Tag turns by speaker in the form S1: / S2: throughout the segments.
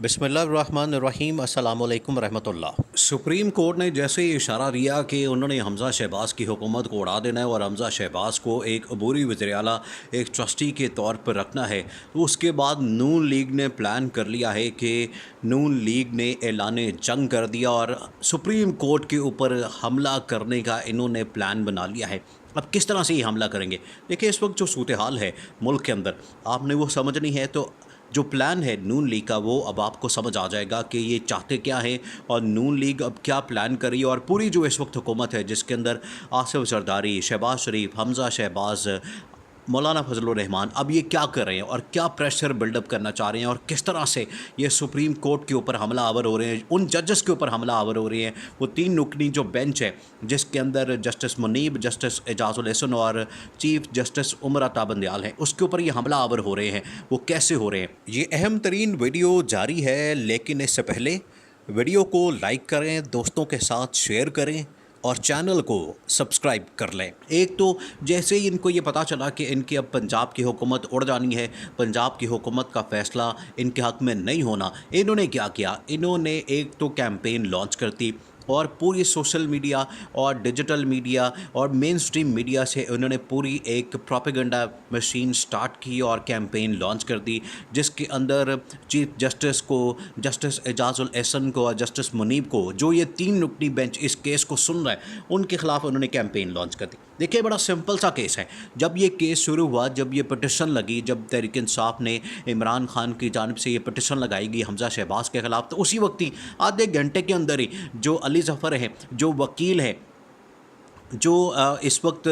S1: बिस्मिल्लाहिर्रहमानिर्रहीम। अस्सलाम वालेकुम रहमतुल्लाह। सुप्रीम कोर्ट ने जैसे ही इशारा दिया कि उन्होंने हमज़ा शहबाज की हुकूमत को उड़ा देना है और हमज़ा शहबाज को एक अबूरी वज़ीर आला एक ट्रस्टी के तौर पर रखना है, तो उसके बाद नून लीग ने प्लान कर लिया है कि नून लीग ने ऐलान जंग कर दिया और सुप्रीम कोर्ट के ऊपर हमला करने का इन्होंने प्लान बना लिया है। अब किस तरह से ये हमला करेंगे? देखिए, इस वक्त जो सूरत हाल है मुल्क के अंदर, आपने वो समझनी है। तो जो प्लान है नून लीग का, वो अब आपको समझ आ जाएगा कि ये चाहते क्या हैं और नून लीग अब क्या प्लान कर रही है। और पूरी जो इस वक्त हुकूमत है, जिसके अंदर आसिफ जरदारी, शहबाज शरीफ, हमज़ा शहबाज, मौलाना फजलुर रहमान, अब ये क्या कर रहे हैं और क्या प्रेशर बिल्डअप करना चाह रहे हैं और किस तरह से ये सुप्रीम कोर्ट के ऊपर हमला आवर हो रहे हैं, उन जजेस के ऊपर हमला आवर हो रहे हैं। वो 3 रुकनी जो बेंच है, जिसके अंदर जस्टिस मुनीब, जस्टिस एजाजुल एहसन और चीफ जस्टिस उमर अता बंदयाल हैं, उसके ऊपर ये हमला आवर हो रहे हैं। वो कैसे हो रहे हैं? ये अहम तरीन वीडियो जारी है, लेकिन इससे पहले वीडियो को लाइक करें, दोस्तों के साथ शेयर करें और चैनल को सब्सक्राइब कर लें। एक तो जैसे ही इनको ये पता चला कि इनकी अब पंजाब की हुकूमत उड़ जानी है, पंजाब की हुकूमत का फ़ैसला इनके हक़ में नहीं होना, इन्होंने क्या किया? इन्होंने एक तो कैंपेन लॉन्च कर दी और पूरी सोशल मीडिया और डिजिटल मीडिया और मेन स्ट्रीम मीडिया से उन्होंने पूरी एक प्रोपेगेंडा मशीन स्टार्ट की और कैंपेन लॉन्च कर दी, जिसके अंदर चीफ जस्टिस को, जस्टिस एजाजुल एहसन को और जस्टिस मुनीब को, जो ये 3 रुकनी बेंच इस केस को सुन रहा है, उनके ख़िलाफ़ उन्होंने कैंपेन लॉन्च कर दी। देखिए, बड़ा सिंपल सा केस है। जब ये केस शुरू हुआ, जब ये पटिशन लगी, जब तहरीक इंसाफ ने इमरान खान की जानिब से ये पटिशन लगाई गई हमज़ा शहबाज के ख़िलाफ़, तो उसी वक्त ही आधे घंटे के अंदर ही जो अली ज़फ़र हैं, जो वकील हैं, जो इस वक्त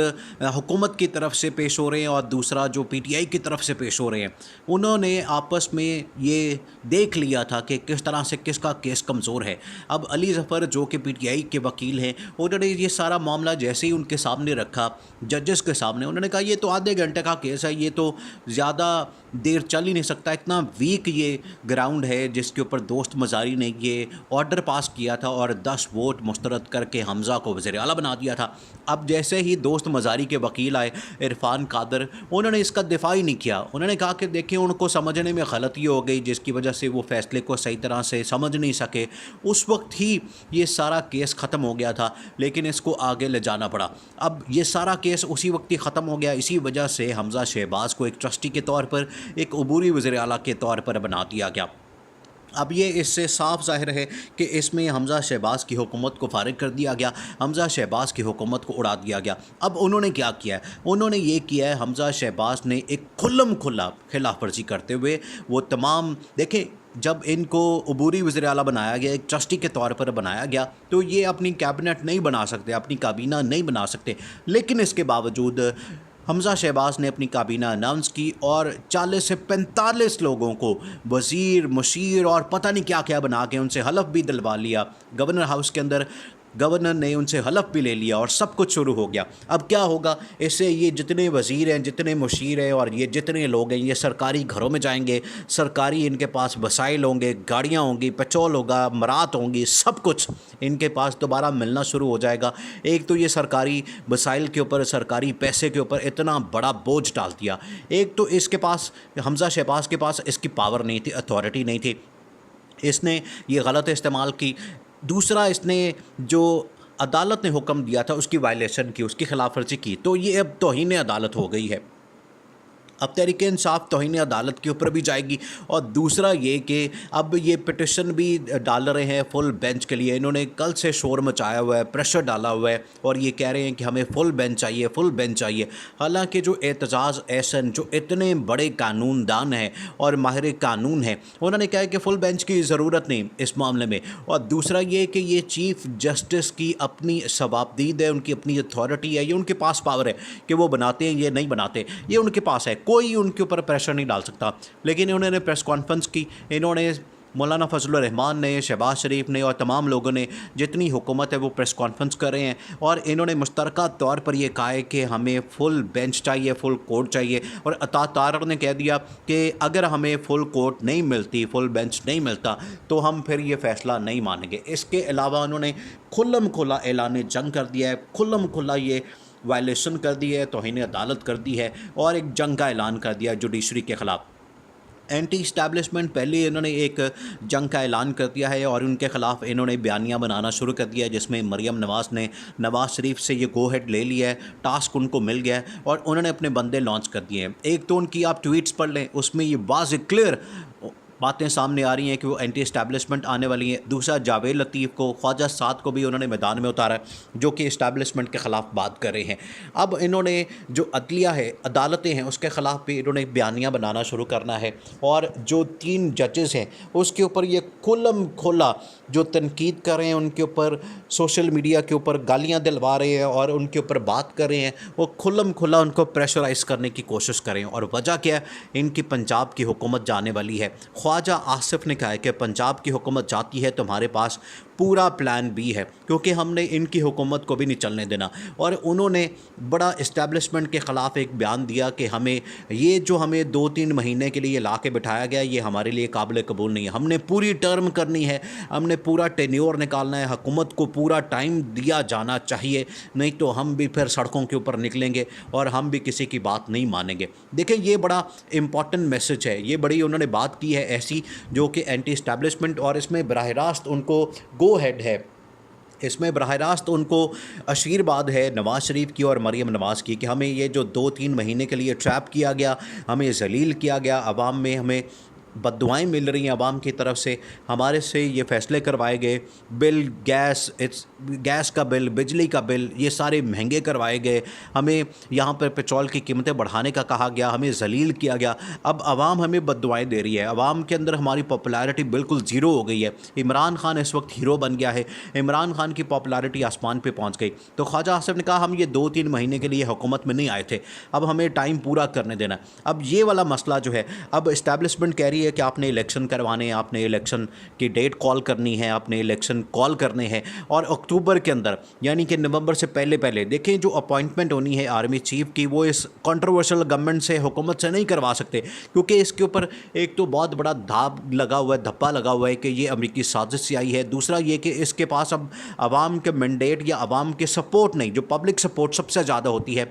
S1: हुकूमत की तरफ से पेश हो रहे हैं और दूसरा जो पीटीआई की तरफ से पेश हो रहे हैं, उन्होंने आपस में ये देख लिया था कि किस तरह से किसका केस कमज़ोर है। अब अली ज़फ़र जो कि पीटीआई के वकील हैं, उन्होंने ये सारा मामला जैसे ही उनके सामने रखा, जजेस के सामने, उन्होंने कहा ये तो आधे घंटे का केस है, ये तो ज़्यादा देर चल ही नहीं सकता, इतना वीक ये ग्राउंड है जिसके ऊपर दोस्त मज़ारी ने ये ऑर्डर पास किया था और 10 वोट मुस्तरद करके हमज़ा को वज़ीर आला बना दिया था। अब जैसे ही दोस्त मज़ारी के वकील आए, इरफान कादर, उन्होंने इसका दिफा ही नहीं किया। उन्होंने कहा कि देखिए, उनको समझने में गलती हो गई, जिसकी वजह से वो फ़ैसले को सही तरह से समझ नहीं सके। उस वक्त ही ये सारा केस ख़त्म हो गया था, लेकिन इसको आगे ले जाना पड़ा। अब ये सारा केस उसी वक्त ही ख़त्म हो गया। इसी वजह से हमज़ा शहबाज को एक ट्रस्टी के तौर पर, एक अबूरी वज़ीर आला के तौर पर बना दिया गया। अब ये इससे साफ ज़ाहिर है कि इसमें हमज़ा शहबाज की हुकूमत को फ़ारिग कर दिया गया, हमज़ा शहबाज की हुकूमत को उड़ा दिया गया। अब उन्होंने क्या किया है? उन्होंने ये किया है, हमज़ा शहबाज ने एक खुल्लम खुल्ला खिलाफ वर्जी करते हुए वो तमाम, देखें, जब इनको अबूरी वज़ीर आला बनाया गया, एक ट्रस्टी के तौर पर बनाया गया, तो ये अपनी कैबिनेट नहीं बना सकते, अपनी काबीना नहीं बना सकते। लेकिन इसके बावजूद हमज़ा शहबाज ने अपनी काबीना अनाउंस की और 40 से 45 लोगों को वज़ीर, मुशीर और पता नहीं क्या क्या बना के उनसे हलफ भी दिलवा लिया। गवर्नर हाउस के अंदर गवर्नर ने उनसे हलफ भी ले लिया और सब कुछ शुरू हो गया। अब क्या होगा? इससे ये जितने वज़ीर हैं, जितने मुशीर हैं और ये जितने लोग हैं, ये सरकारी घरों में जाएंगे, सरकारी इनके पास वसाइल होंगे, गाड़ियाँ होंगी, पेट्रोल होगा, मरात होंगी, सब कुछ इनके पास दोबारा मिलना शुरू हो जाएगा। एक तो ये सरकारी वसाइल के ऊपर, सरकारी पैसे के ऊपर इतना बड़ा बोझ डाल दिया। एक तो इसके पास, हमज़ा शहबाज के पास इसकी पावर नहीं थी, अथॉरिटी नहीं थी, इसने ये गलत इस्तेमाल की। दूसरा, इसने जो अदालत ने हुक्म दिया था उसकी वायलेशन की, उसकी खिलाफ वर्जी की, तो ये अब तौहीन अदालत हो गई है। अब तहरीक इंसाफ तौहीन अदालत के ऊपर भी जाएगी। और दूसरा ये कि अब ये पिटिशन भी डाल रहे हैं फुल बेंच के लिए। इन्होंने कल से शोर मचाया हुआ है, प्रेशर डाला हुआ है और ये कह रहे हैं कि हमें फुल बेंच चाहिए, फुल बेंच चाहिए। हालांकि जो एतजाज़ एहसन, जो इतने बड़े कानूनदान हैं और माहिर कानून हैं, उन्होंने कहा है कि फुल बेंच की ज़रूरत नहीं इस मामले में। और दूसरा ये कि ये चीफ़ जस्टिस की अपनी सवाबदीद है, उनकी अपनी अथॉरिटी है, ये उनके पास पावर है कि वो बनाते हैं, ये नहीं बनाते, ये उनके पास है, कोई उनके ऊपर प्रेशर नहीं डाल सकता। लेकिन इन्होंने प्रेस कॉन्फ्रेंस की, इन्होंने मौलाना फजलुर रहमान ने, शहबाज शरीफ ने और तमाम लोगों ने, जितनी हुकूमत है वो प्रेस कॉन्फ्रेंस कर रहे हैं और इन्होंने मुश्तरका तौर पर यह कहा है कि हमें फुल बेंच चाहिए, फुल कोर्ट चाहिए। और अता तारक ने कह दिया कि अगर हमें फुल कोर्ट नहीं मिलती, फुल बेंच नहीं मिलता, तो हम फिर ये फ़ैसला नहीं मानेंगे। इसके अलावा उन्होंने खुल्लम खुल्ला ऐलान जंग कर दिया है, खुल्लम खुल्ला ये वायलेशन कर दी है, तौहीन अदालत कर दी है और एक जंग का ऐलान कर दिया जुडिशरी के ख़िलाफ़। اینٹی اسٹیبلشمنٹ پہلے انہوں نے ایک جنگ کا اعلان کر دیا ہے اور ان کے خلاف انہوں نے بیانیہ بنانا شروع کر دیا ہے، جس میں مریم نواز نے نواز شریف سے یہ گو ہیڈ لے لیا ہے، ٹاسک ان کو مل گیا ہے اور انہوں نے اپنے بندے لانچ کر دیے ہیں۔ ایک تو ان کی آپ ٹویٹس پڑھ لیں، اس میں یہ واضح کلیئر باتیں سامنے آ رہی ہیں کہ وہ اینٹی اسٹیبلشمنٹ آنے والی ہیں۔ دوسرا، جاوید لطیف کو، خواجہ سعد کو بھی انہوں نے میدان میں اتارا ہے جو کہ اسٹیبلشمنٹ کے خلاف بات کر رہے ہیں۔ اب انہوں نے جو عدلیہ ہے، عدالتیں ہیں، اس کے خلاف بھی انہوں نے بیانیہ بنانا شروع کرنا ہے اور جو 3 ججز ہیں اس کے اوپر یہ کھلم کھلا جو تنقید کر رہے ہیں، ان کے اوپر سوشل میڈیا کے اوپر گالیاں دلوا رہے ہیں اور ان کے اوپر بات کر رہے ہیں، وہ کھلم کھلا ان کو پریشرائز کرنے کی کوشش کریں۔ اور وجہ کیا ہے؟ ان کی پنجاب کی حکومت جانے والی ہے۔ خواجہ آصف نے کہا ہے کہ پنجاب کی حکومت جاتی ہے تو ہمارے پاس پورا پلان بی ہے، کیونکہ ہم نے ان کی حکومت کو بھی نہیں چلنے دینا۔ اور انہوں نے بڑا اسٹیبلشمنٹ کے خلاف ایک بیان دیا کہ ہمیں 2-3 مہینے کے لیے لا کے بٹھایا گیا، یہ ہمارے لیے قابل قبول نہیں ہے، ہم نے پوری ٹرم کرنی ہے، ہم نے پورا ٹینیور نکالنا ہے، حکومت کو پورا ٹائم دیا جانا چاہیے، نہیں تو ہم بھی پھر سڑکوں کے اوپر نکلیں گے اور ہم بھی کسی کی بات نہیں مانیں گے۔ دیکھیں، یہ بڑا امپورٹنٹ میسج ہے، یہ بڑی انہوں نے بات کی ہے ایسی جو کہ اینٹی اسٹیبلشمنٹ، اور اس میں براہ راست ان کو گو ہیڈ ہے، اس میں براہ راست ان کو آشیرواد ہے نواز شریف کی اور مریم نواز کی کہ ہمیں یہ جو 2-3 مہینے کے لیے ٹریپ کیا گیا، ہمیں ذلیل کیا گیا، عوام میں ہمیں بد دعائیں مل رہی ہیں عوام کی طرف سے، ہمارے سے یہ فیصلے کروائے گئے، بل گیس کا بل، بجلی کا بل، یہ سارے مہنگے کروائے گئے، ہمیں یہاں پر پیٹرول کی قیمتیں بڑھانے کا کہا گیا، ہمیں ذلیل کیا گیا۔ اب عوام ہمیں بد دعائیں دے رہی ہے، عوام کے اندر ہماری پاپولیرٹی بالکل زیرو ہو گئی ہے۔ عمران خان اس وقت ہیرو بن گیا ہے، عمران خان کی پاپولیرٹی آسمان پہ پہنچ گئی۔ تو خواجہ آصف نے کہا ہم یہ 2-3 مہینے کے لیے حکومت میں نہیں آئے تھے، اب ہمیں ٹائم پورا کرنے دینا۔ اب یہ والا مسئلہ جو ہے، اب اسٹیبلشمنٹ کہہ رہی ہے کہ آپ نے الیکشن کروانے ہیں، آپ نے الیکشن کی ڈیٹ کال کرنی ہے، آپ نے الیکشن کال کرنے ہیں، اور اکتوبر کے اندر یعنی کہ نومبر سے پہلے دیکھیں جو اپوائنٹمنٹ ہونی ہے آرمی چیف کی، وہ اس کنٹروورشل گورنمنٹ سے، حکومت سے نہیں کروا سکتے، کیونکہ اس کے اوپر ایک تو بہت بڑا دھپا لگا ہوا ہے کہ یہ امریکی سازش سے آئی ہے۔ دوسرا یہ کہ اس کے پاس اب عوام کے مینڈیٹ یا عوام کے سپورٹ نہیں، جو پبلک سپورٹ سب سے زیادہ ہوتی ہے،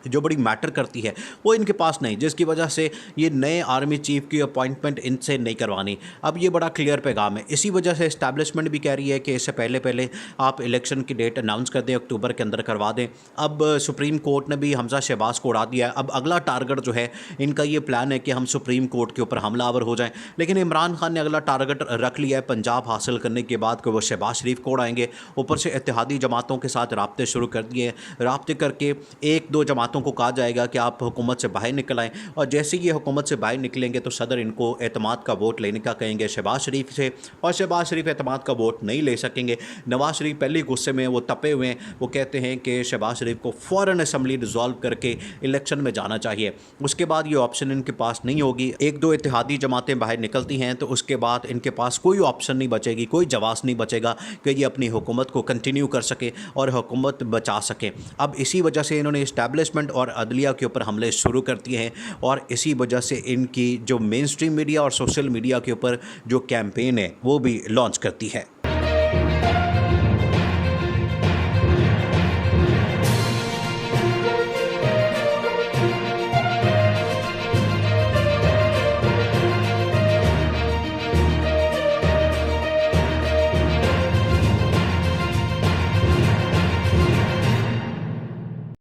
S1: جو بڑی میٹر کرتی ہے، وہ ان کے پاس نہیں، جس کی وجہ سے یہ نئے آرمی چیف کی اپوائنٹمنٹ ان سے نہیں کروانی۔ اب یہ بڑا کلیئر پیغام ہے، اسی وجہ سے اسٹیبلشمنٹ بھی کہہ رہی ہے کہ اس سے پہلے آپ الیکشن کی ڈیٹ اناؤنس کر دیں، اکتوبر کے اندر کروا دیں۔ اب سپریم کورٹ نے بھی حمزہ شہباز کو اڑا دیا ہے، اب اگلا ٹارگٹ جو ہے ان کا یہ پلان ہے کہ ہم سپریم کورٹ کے اوپر حملہ آور ہو جائیں، لیکن عمران خان نے اگلا ٹارگٹ رکھ لیا ہے پنجاب حاصل کرنے کے بعد کہ وہ شہباز شریف کو اڑائیں گے۔ اوپر سے اتحادی جماعتوں کے ساتھ رابطے شروع کر دیے ہیں، رابطے کر کے 1-2 جماعتوں کو کہا جائے گا کہ آپ حکومت سے باہر نکل آئیں، اور جیسے یہ حکومت سے باہر نکلیں گے تو صدر ان کو اعتماد کا ووٹ لینے کا کہیں گے شہباز شریف سے، اور شہباز شریف اعتماد کا ووٹ نہیں لے سکیں گے۔ نواز شریف پہلے غصے میں وہ تپے ہوئے ہیں، وہ کہتے ہیں کہ شہباز شریف کو فوراً اسمبلی ڈیزالو کر کے الیکشن میں جانا چاہیے، اس کے بعد یہ آپشن ان کے پاس نہیں ہوگی۔ 1-2 اتحادی جماعتیں باہر نکلتی ہیں تو اس کے بعد ان کے پاس کوئی آپشن نہیں بچے گی، کوئی جواز نہیں بچے گا کہ یہ اپنی حکومت کو کنٹینیو کر سکے اور حکومت بچا سکیں۔ اب اسی وجہ سے انہوں نے اسٹیبلشمنٹ اور عدلیہ کے اوپر حملے شروع کر دیے ہیں، اور اسی وجہ سے ان کی جو مین سٹریم میڈیا اور سوشل میڈیا کے اوپر جو کیمپین ہے وہ بھی لانچ کرتی ہے۔